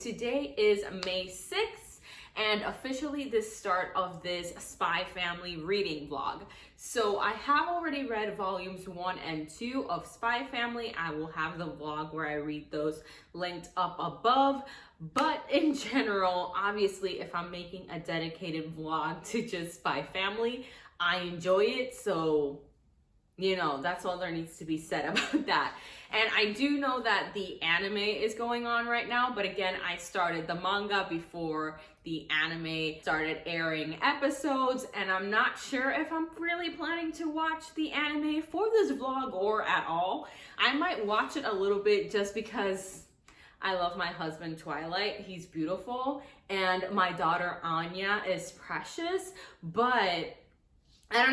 Today is May 6th and officially the start of this Spy Family reading vlog. So I have already read volumes 1 and 2 of Spy Family. I will have the vlog where I read those linked up above. But in general, obviously, if I'm making a dedicated vlog to just Spy Family, I enjoy it. So, you know, that's all there needs to be said about that. And I do know that the anime is going on right now, but again, I started the manga before the anime started airing episodes, and I'm not sure if I'm really planning to watch the anime for this vlog or at all. I might watch it a little bit just because I love my husband Twilight. He's beautiful, and my daughter Anya is precious, but I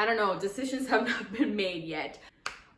don't know, decisions have not been made yet.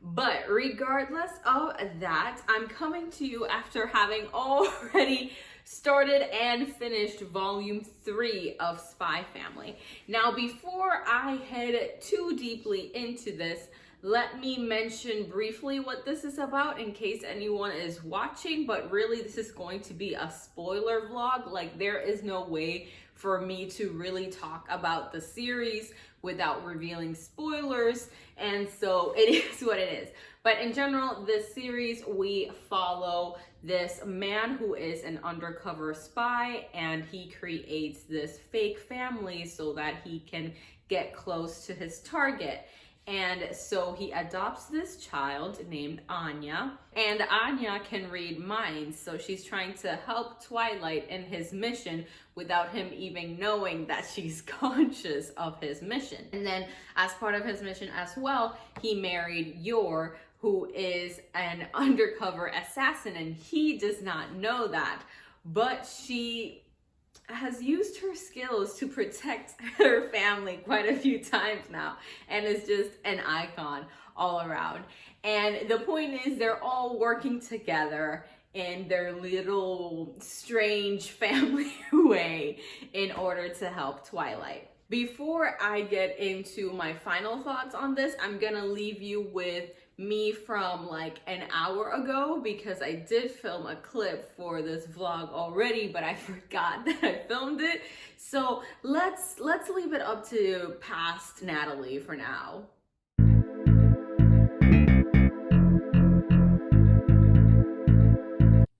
But regardless of that, I'm coming to you after having already started and finished volume 3 of Spy Family. Now, before I head too deeply into this, let me mention briefly what this is about in case anyone is watching, but really this is going to be a spoiler vlog. Like, there is no way for me to really talk about the series without revealing spoilers, and so it is what it is. But in general, this series, we follow this man who is an undercover spy, and he creates this fake family so that he can get close to his target. And so he adopts this child named Anya, and Anya can read minds, so she's trying to help Twilight in his mission without him even knowing that she's conscious of his mission. And then as part of his mission as well, he married Yor, who is an undercover assassin, and he does not know that, but she has used her skills to protect her family quite a few times now, and is just an icon all around. And the point is, they're all working together in their little strange family way in order to help Twilight. Before I get into my final thoughts on this, I'm gonna leave you with me from like an hour ago, because I did film a clip for this vlog already, but I forgot that I filmed it. So let's leave it up to past Natalie for now.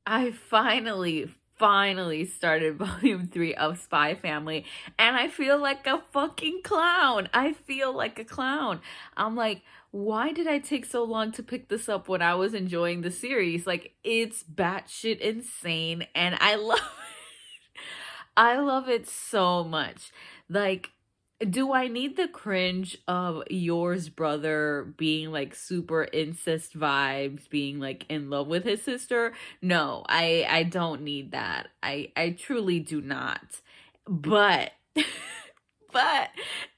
I finally started volume 3 of Spy Family, and I feel like a fucking clown. I feel like a clown. I'm like, why did I take so long to pick this up when I was enjoying the series? Like, it's batshit insane, and I love it. I love it so much. Like, do I need the cringe of Yor's brother being like super incest vibes, being like in love with his sister? No, I don't need that. I truly do not. But but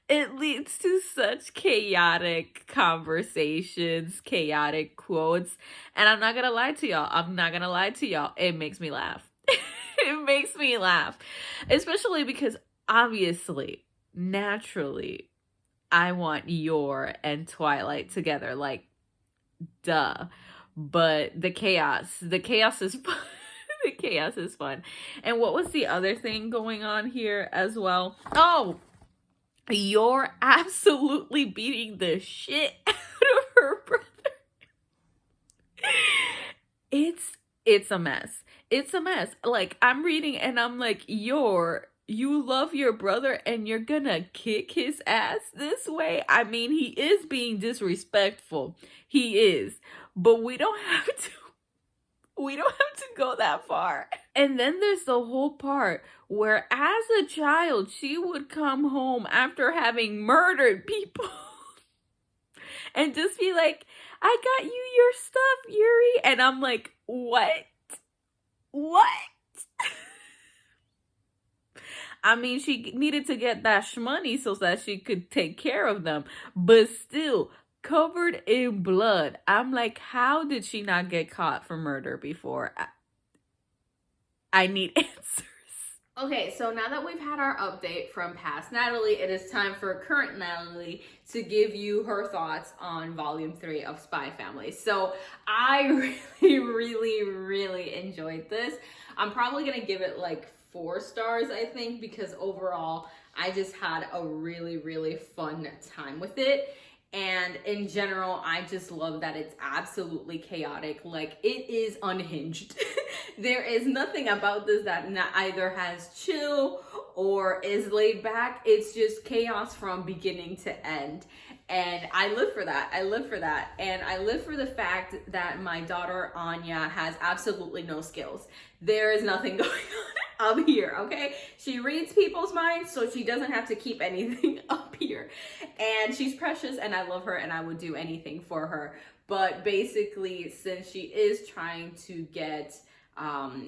it leads to such chaotic conversations, chaotic quotes, and I'm not gonna lie to y'all. It makes me laugh. It makes me laugh, especially because obviously, naturally, I want Yor and Twilight together, like, duh. But the chaos is fun. The chaos is fun. And what was the other thing going on here as well? Oh, Yor absolutely beating the shit out of her brother. It's a mess. It's a mess. Like, I'm reading and I'm like, Yor, you love your brother and you're gonna kick his ass this way? I mean, he is being disrespectful. He is. But we don't have to go that far. And then there's the whole part where as a child, she would come home after having murdered people and just be like, I got you your stuff, Yuri. And I'm like, what? I mean, she needed to get that shmoney so that she could take care of them, but still covered in blood. I'm like, how did she not get caught for murder before? I need answers. Okay, so now that we've had our update from past Natalie, it is time for current Natalie to give you her thoughts on volume 3 of Spy Family. So I really enjoyed this. I'm probably gonna give it like 4 stars, I think, because overall I just had a really fun time with it. And in general, I just love that it's absolutely chaotic. Like, it is unhinged. There is nothing about this that either has chill or is laid back. It's just chaos from beginning to end. And I live for that. I live for that. And I live for the fact that my daughter Anya has absolutely no skills. There is nothing going on up here, okay? She reads people's minds, so she doesn't have to keep anything up here. And she's precious, and I love her, and I would do anything for her. But basically, since she is trying to get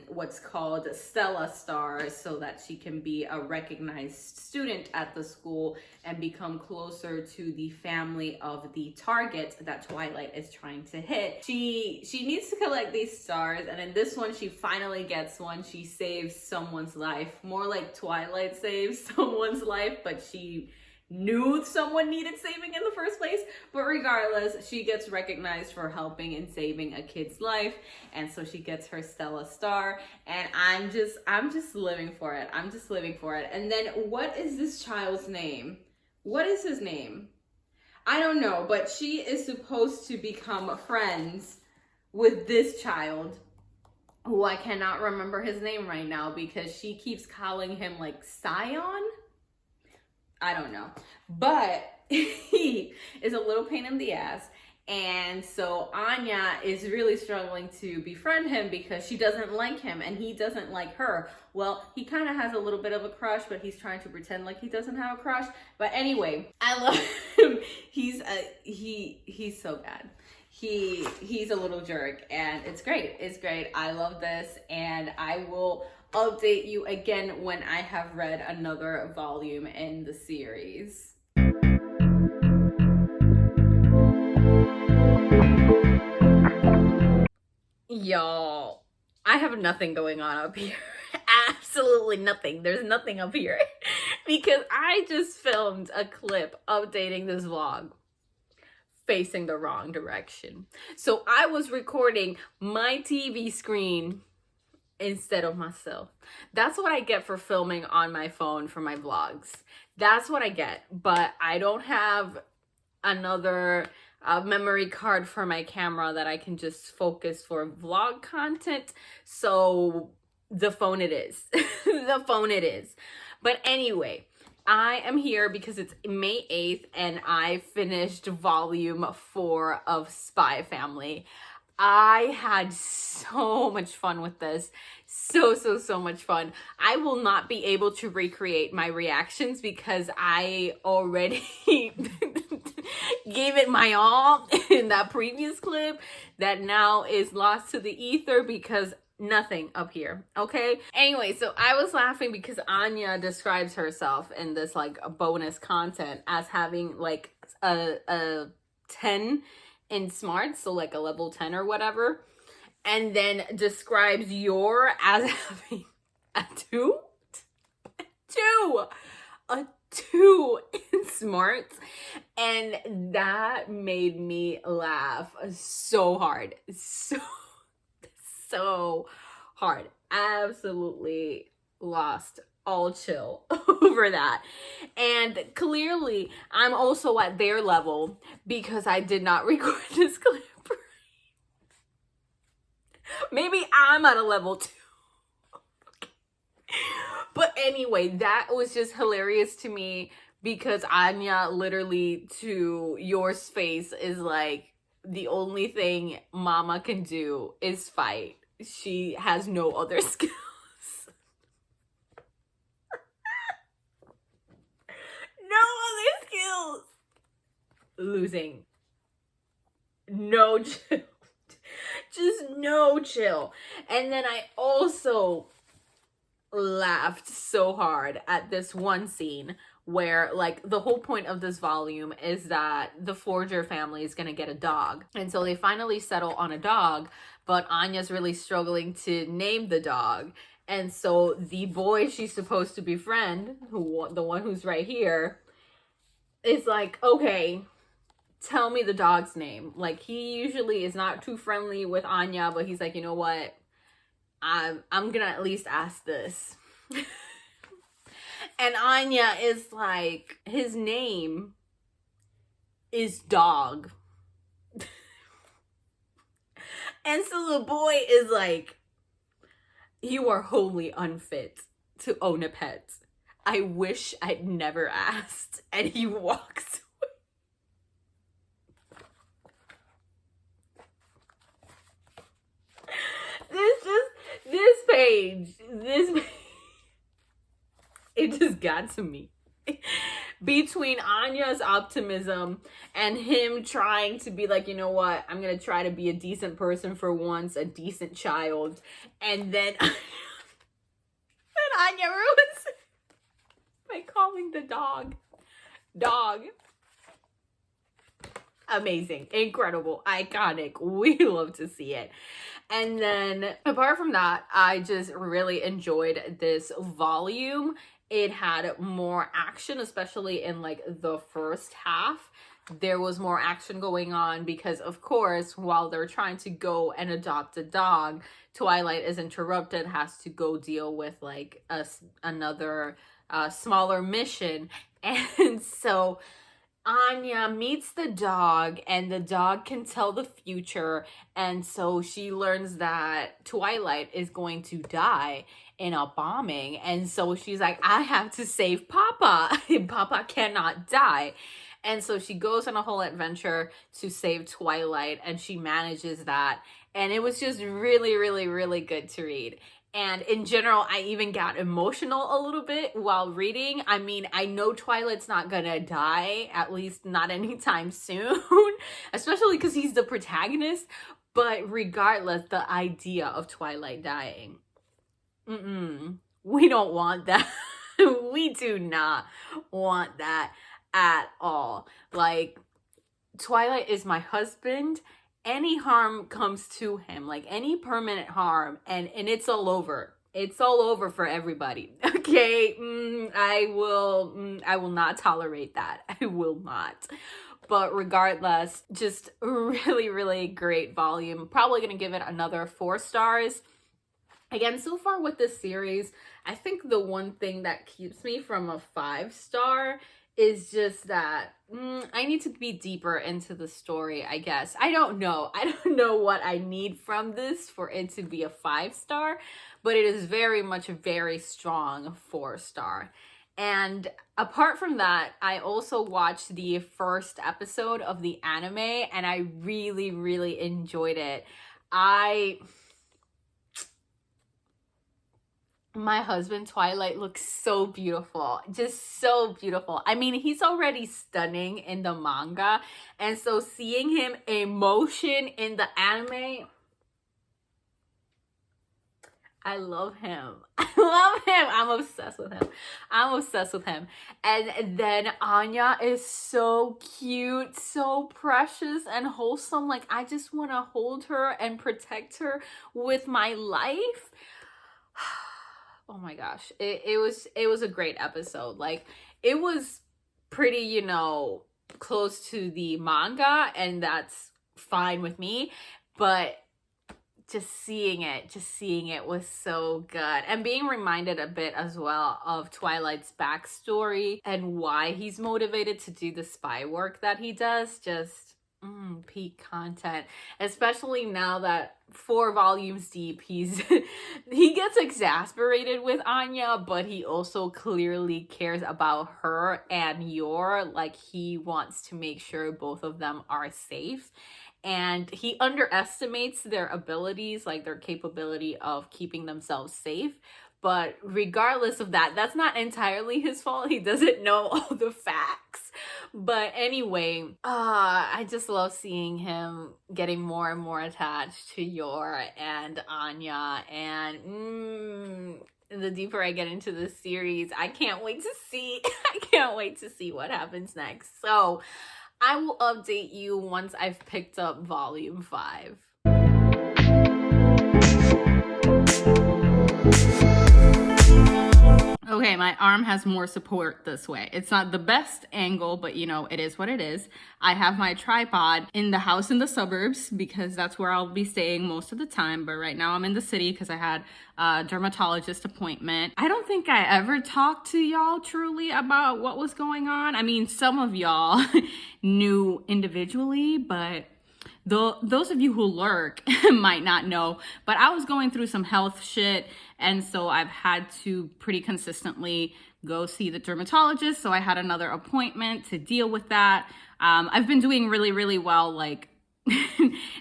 what's called Stella stars so that she can be a recognized student at the school and become closer to the family of the target that Twilight is trying to hit. She needs to collect these stars, and in this one she finally gets one. She saves someone's life, more like Twilight saves someone's life, but she knew someone needed saving in the first place. But regardless, she gets recognized for helping and saving a kid's life, and so she gets her Stella star, and I'm just living for it. I'm just living for it. And then what is this child's name? What is his name? I don't know, but she is supposed to become friends with this child who I cannot remember his name right now because she keeps calling him like Scion. I don't know, but he is a little pain in the ass. And so Anya is really struggling to befriend him because she doesn't like him and he doesn't like her. Well, he kind of has a little bit of a crush, but he's trying to pretend like he doesn't have a crush. But anyway, I love him. He's so bad. He's a little jerk, and it's great. It's great. I love this, and I will update you again when I have read another volume in the series. Y'all, I have nothing going on up here. Absolutely nothing. There's nothing up here because I just filmed a clip updating this vlog facing the wrong direction. So I was recording my TV screen instead of myself. That's what I get for filming on my phone for my vlogs. That's what I get. But I don't have another memory card for my camera that I can just focus for vlog content. So the phone it is. The phone it is. But anyway, I am here because it's May 8th and I finished volume 4 of Spy Family. I had so much fun with this. So much fun. I will not be able to recreate my reactions because I already gave it my all in that previous clip that now is lost to the ether because nothing up here, okay? Anyway, so I was laughing because Anya describes herself in this like bonus content as having like a 10 in smarts, so like a level 10 or whatever, and then describes Yor as having a 2 in smarts, and that made me laugh so hard, so hard. Absolutely lost all chill over that. And clearly I'm also at their level because I did not record this clip. Maybe I'm at a level 2. But anyway, that was just hilarious to me because Anya literally to Yor's face is like, the only thing mama can do is fight. She has no other skills. No other skills. Losing. No chill. Just no chill. And then I also laughed so hard at this one scene where like the whole point of this volume is that the Forger family is going to get a dog. And so they finally settle on a dog, but Anya's really struggling to name the dog. And so the boy she's supposed to befriend, the one who's right here, is like, okay, tell me the dog's name. Like, he usually is not too friendly with Anya, but he's like, you know what? I'm gonna at least ask this. And Anya is like, his name is Dog. And so the boy is like, you are wholly unfit to own a pet. I wish I'd never asked. And he walks away. This page, it just got to me. Between Anya's optimism and him trying to be like, you know what, I'm gonna try to be a decent person for once, a decent child, and then Anya ruins it by calling the dog. Amazing, incredible, iconic. We love to see it. And then apart from that, I just really enjoyed this volume. It had more action, especially in like the first half. There was more action going on because, of course, while they're trying to go and adopt a dog, Twilight is interrupted, has to go deal with like another smaller mission. And so Anya meets the dog, and the dog can tell the future, and so she learns that Twilight is going to die in a bombing, and so she's like, I have to save Papa. Papa cannot die. And so she goes on a whole adventure to save Twilight, and she manages that, and it was just really, really, really good to read. And in general, I even got emotional a little bit while reading. I mean, I know Twilight's not gonna die, at least not anytime soon, especially because he's the protagonist. But regardless, the idea of Twilight dying, we don't want that. We do not want that at all. Like, Twilight is my husband. Any harm comes to him, like any permanent harm, and it's all over. It's all over for everybody. Okay, I will not tolerate that. I will not. But regardless, just really, really great volume. Probably gonna give it another 4 stars. Again, so far with this series, I think the one thing that keeps me from a 5-star is just that I need to be deeper into the story, I guess. I don't know what I need from this for it to be a 5-star, but it is very much a very strong 4-star. And apart from that, I also watched the first episode of the anime, and I really, really enjoyed it. My husband, Twilight, looks so beautiful. Just so beautiful. I mean, he's already stunning in the manga. And so seeing him in motion in the anime, I love him. I love him. I'm obsessed with him. And then Anya is so cute, so precious and wholesome. Like, I just want to hold her and protect her with my life. Oh my gosh, it was a great episode. Like, it was pretty, close to the manga, and that's fine with me, but just seeing it was so good. And being reminded a bit as well of Twilight's backstory and why he's motivated to do the spy work that he does. Just peak content, especially now that 4 volumes deep, he gets exasperated with Anya, but he also clearly cares about her and Yor. Like, he wants to make sure both of them are safe, and he underestimates their abilities, like their capability of keeping themselves safe. But regardless of that, that's not entirely his fault. He doesn't know all the facts. But anyway, I just love seeing him getting more and more attached to Yor and Anya. And the deeper I get into the series, I can't wait to see what happens next. So I will update you once I've picked up volume 5. okay, my arm has more support this way. It's not the best angle, but you know, it is what it is. I have my tripod in the house in the suburbs because that's where I'll be staying most of the time. But right now I'm in the city because I had a dermatologist appointment. I don't think I ever talked to y'all truly about what was going on. I mean, some of y'all knew individually, but those of you who lurk might not know, but I was going through some health shit, and so I've had to pretty consistently go see the dermatologist. So I had another appointment to deal with that. I've been doing really, really well, like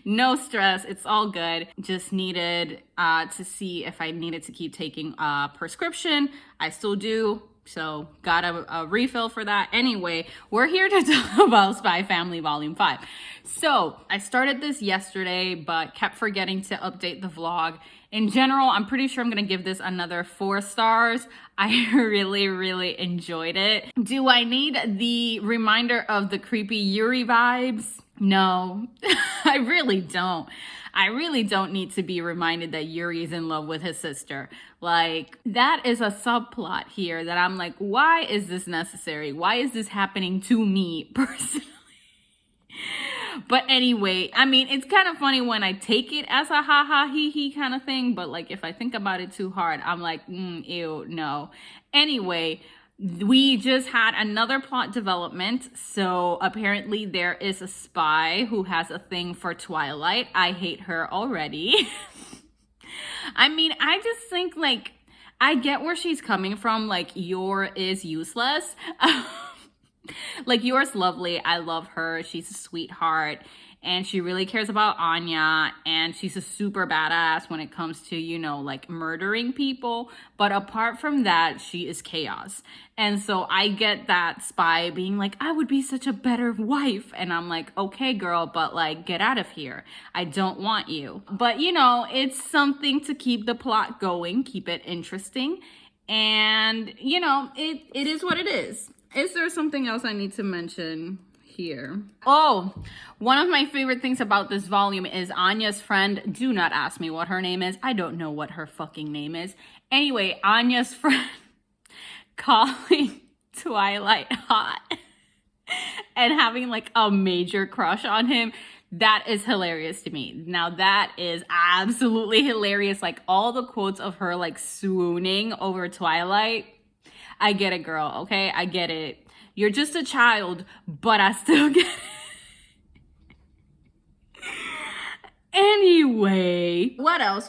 no stress, it's all good. Just needed to see if I needed to keep taking a prescription. I still do. So got a refill for that. Anyway, we're here to talk about Spy Family Volume 5. So I started this yesterday, but kept forgetting to update the vlog. In general, I'm pretty sure I'm gonna give this another 4 stars. I really, really enjoyed it. Do I need the reminder of the creepy Yuri vibes? No, I really don't. I really don't need to be reminded that Yuri is in love with his sister. Like, that is a subplot here that I'm like, why is this necessary? Why is this happening to me personally? But anyway, I mean, it's kind of funny when I take it as a ha-ha, he-he kind of thing. But like, if I think about it too hard, I'm like, ew, no. Anyway, we just had another plot development. So apparently there is a spy who has a thing for Twilight. I hate her already. I mean, I just think, like, I get where she's coming from. Like, Yor is useless. Like, Yor's lovely. I love her. She's a sweetheart. And she really cares about Anya. And she's a super badass when it comes to, you know, like, murdering people. But apart from that, she is chaos. And so I get that spy being like, I would be such a better wife. And I'm like, okay, girl, but like, get out of here. I don't want you. But, you know, it's something to keep the plot going, keep it interesting. And, you know, it is what it is. Is there something else I need to mention here? Oh, one of my favorite things about this volume is Anya's friend. Do not ask me what her name is. I don't know what her fucking name is. Anyway, Anya's friend calling Twilight hot and having like a major crush on him. That is hilarious to me. Now that is absolutely hilarious. Like all the quotes of her like swooning over Twilight. I get it, girl, okay? I get it. You're just a child, but I still get it. Anyway, what else?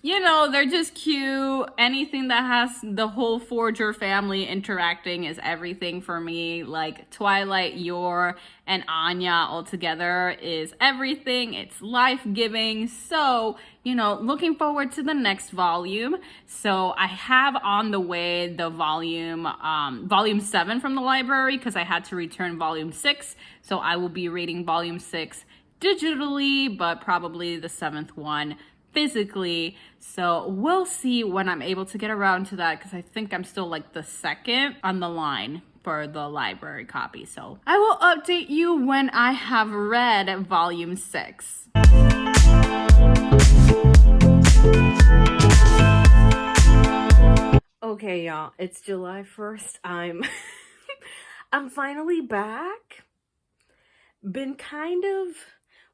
You know, they're just cute. Anything that has the whole Forger family interacting is everything for me. Like Twilight, Yor, and Anya all together is everything. It's life-giving. So, you know, looking forward to the next volume. So I have on the way the volume 7 from the library because I had to return volume 6. So I will be reading volume 6 digitally, but probably the 7th one physically. So we'll see when I'm able to get around to that because I think I'm still like the 2nd on the line for the library copy. So I will update you when I have read volume 6. Okay, y'all, it's July 1st. I'm finally back. Been kind of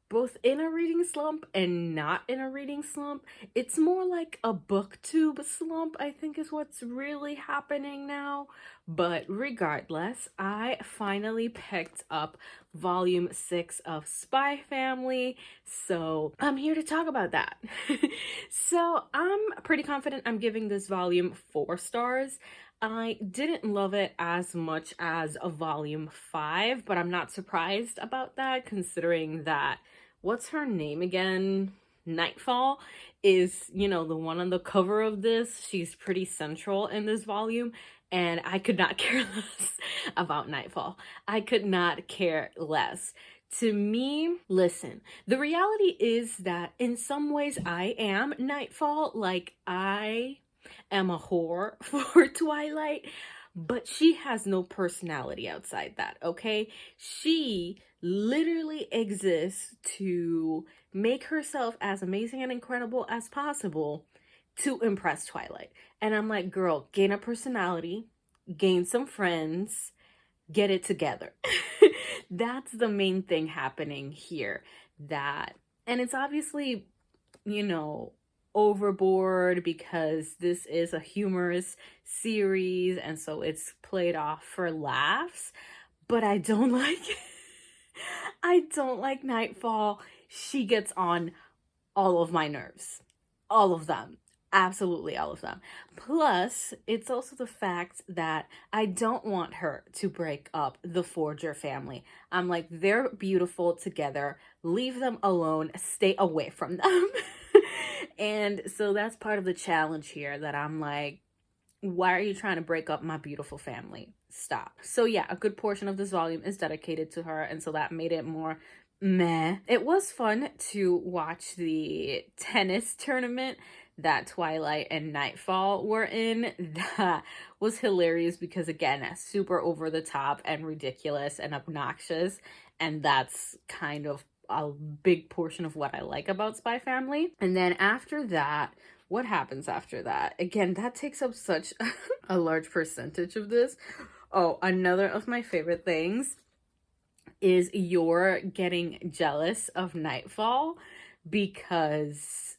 both in a reading slump and not in a reading slump. It's more like a booktube slump, I think is what's really happening now. But regardless, I finally picked up volume 6 of Spy Family. So I'm here to talk about that. So I'm pretty confident I'm giving this volume 4 stars. I didn't love it as much as a volume 5, but I'm not surprised about that considering that, what's her name again? Nightfall is, you know, the one on the cover of this. She's pretty central in this volume, and I could not care less about Nightfall. I could not care less. To me, listen, the reality is that in some ways I am Nightfall. Like, I am a whore for Twilight, but she has no personality outside that, okay? She literally exists to make herself as amazing and incredible as possible to impress Twilight. And I'm like, girl, gain a personality, gain some friends, get it together. That's the main thing happening here. And it's obviously, you know, overboard because this is a humorous series, and so it's played off for laughs, but I don't like it. I don't like Nightfall. She gets on all of my nerves. All of them. Absolutely all of them. Plus, it's also the fact that I don't want her to break up the Forger family. I'm like, they're beautiful together. Leave them alone. Stay away from them. And so that's part of the challenge here, that I'm like, why are you trying to break up my beautiful family? Stop. So yeah, a good portion of this volume is dedicated to her, and so that made it more meh. It was fun to watch the tennis tournament that Twilight and Nightfall were in. That was hilarious because, again, super over the top and ridiculous and obnoxious, and that's kind of a big portion of what I like about Spy Family. And then after that, what happens after that? Again, that takes up such a large percentage of this. Oh, another of my favorite things is you're getting jealous of Nightfall because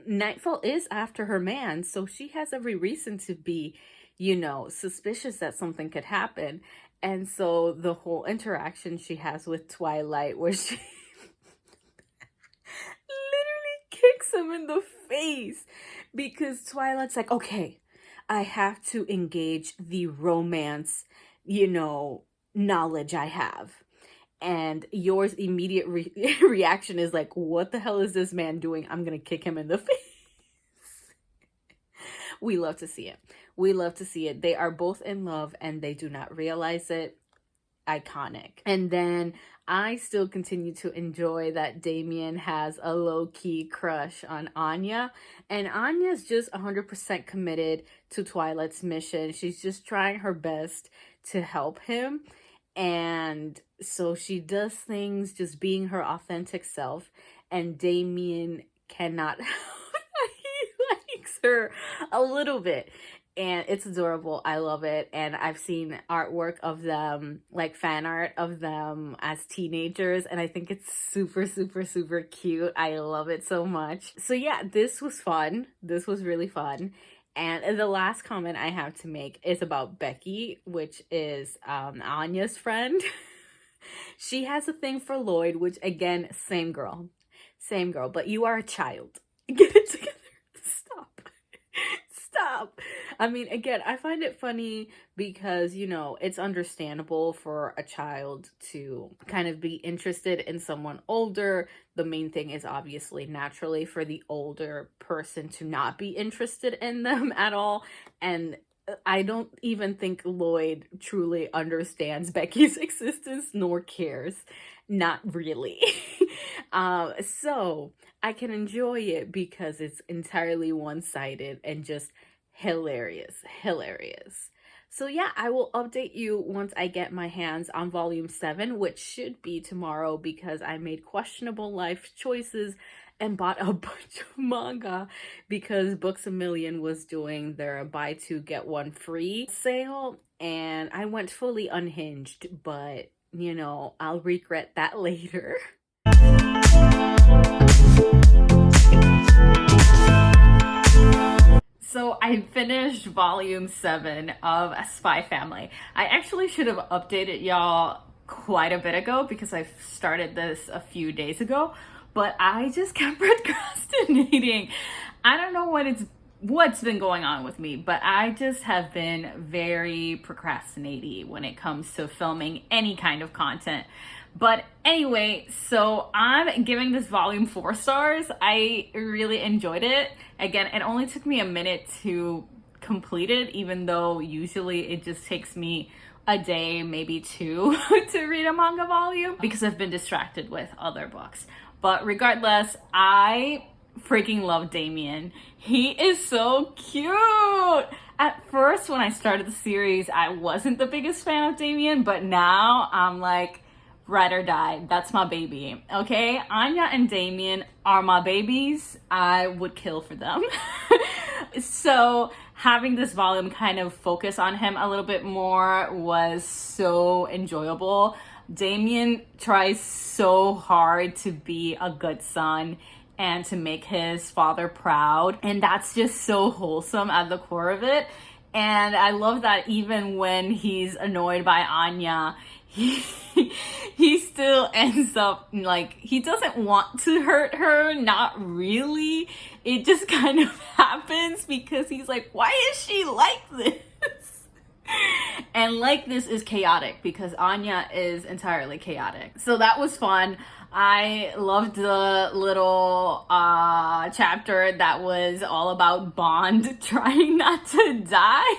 Nightfall is after her man, so she has every reason to be, you know, suspicious that something could happen. And so the whole interaction she has with Twilight, where she literally kicks him in the face because Twilight's like, okay, I have to engage the romance, you know, knowledge I have. And yours immediate reaction is like, what the hell is this man doing? I'm going to kick him in the face. We love to see it. We love to see it. They are both in love and they do not realize it. Iconic. And then I still continue to enjoy that Damien has a low-key crush on Anya. And Anya's just 100% committed to Twilight's mission. She's just trying her best to help him. And so she does things just being her authentic self. And Damien cannot help that he likes her a little bit. And it's adorable. I love it. And I've seen artwork of them, like fan art of them as teenagers. And I think it's super, super, super cute. I love it so much. So yeah, this was fun. This was really fun. And the last comment I have to make is about Becky, which is Anya's friend. She has a thing for Lloyd, which again, same girl. Same girl. But you are a child. Get it together. Stop. I mean, again, I find it funny because, you know, it's understandable for a child to kind of be interested in someone older. The main thing is obviously naturally for the older person to not be interested in them at all. And I don't even think Lloyd truly understands Becky's existence nor cares. Not really. So I can enjoy it because it's entirely one-sided and just hilarious. So yeah, I will update you once I get my hands on volume 7, which should be tomorrow because I made questionable life choices and bought a bunch of manga because Books A Million was doing their buy two get one free sale, and I went fully unhinged, but you know, I'll regret that later. So I finished volume 7 of Spy Family. I actually should have updated y'all quite a bit ago because I started this a few days ago, but I just kept procrastinating. I don't know what's been going on with me, but I just have been very procrastinating when it comes to filming any kind of content. But anyway, so I'm giving this volume 4 stars. I really enjoyed it. Again, it only took me a minute to complete it, even though usually it just takes me a day, maybe 2, to read a manga volume because I've been distracted with other books. But regardless, I freaking love Damien. He is so cute. At first, when I started the series, I wasn't the biggest fan of Damien, but now I'm like ride or die. That's my baby. Okay, Anya and Damien are my babies. I would kill for them. So having this volume kind of focus on him a little bit more was so enjoyable. Damien tries so hard to be a good son and to make his father proud, and that's just so wholesome at the core of it. And I love that even when he's annoyed by Anya, he still ends up, like, he doesn't want to hurt her, not really. It just kind of happens because he's like, why is she like this? And like this is chaotic because Anya is entirely chaotic. So that was fun. I loved the little chapter that was all about Bond trying not to die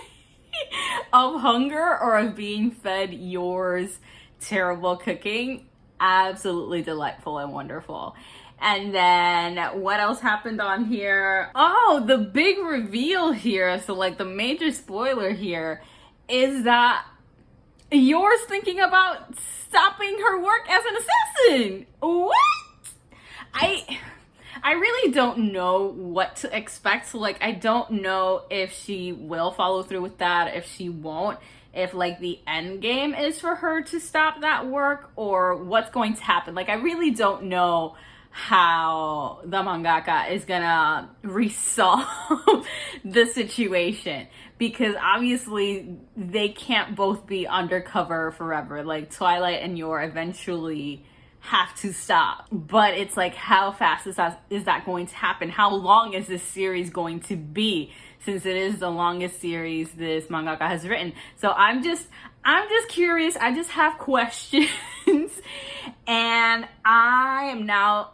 of hunger or of being fed Yor's terrible cooking. Absolutely delightful and wonderful. And then what else happened on here? Oh, the big reveal here. So like the major spoiler here is that Yor's thinking about stopping her work as an assassin. What? I really don't know what to expect. So like I don't know if she will follow through with that, if she won't, if like the end game is for her to stop that work or what's going to happen. Like I really don't know how the mangaka is gonna resolve the situation, because obviously they can't both be undercover forever. Like Twilight and Yor eventually have to stop, but it's like, how fast is that going to happen? How long is this series going to be, since it is the longest series this mangaka has written? So I'm just curious. I just have questions. And I am now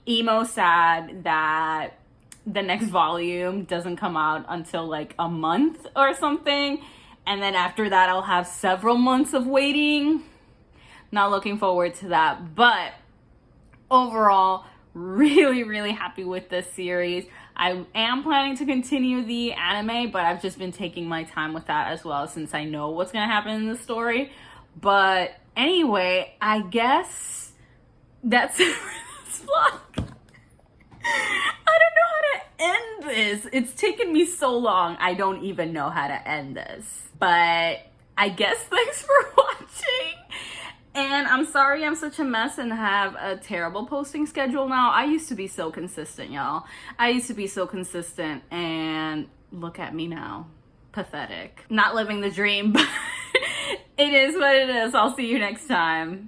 emo sad that the next volume doesn't come out until like a month or something, and then after that I'll have several months of waiting. Not looking forward to that, but overall really happy with this series. I am planning to continue the anime, but I've just been taking my time with that as well, since I know what's gonna happen in the story. But anyway, I guess that's it for this vlog. I don't know how to end this. It's taken me so long. I don't even know how to end this. But I guess thanks for watching. And I'm sorry I'm such a mess and have a terrible posting schedule now. I used to be so consistent, y'all. I used to be so consistent, and look at me now. Pathetic. Not living the dream, but it is what it is. I'll see you next time.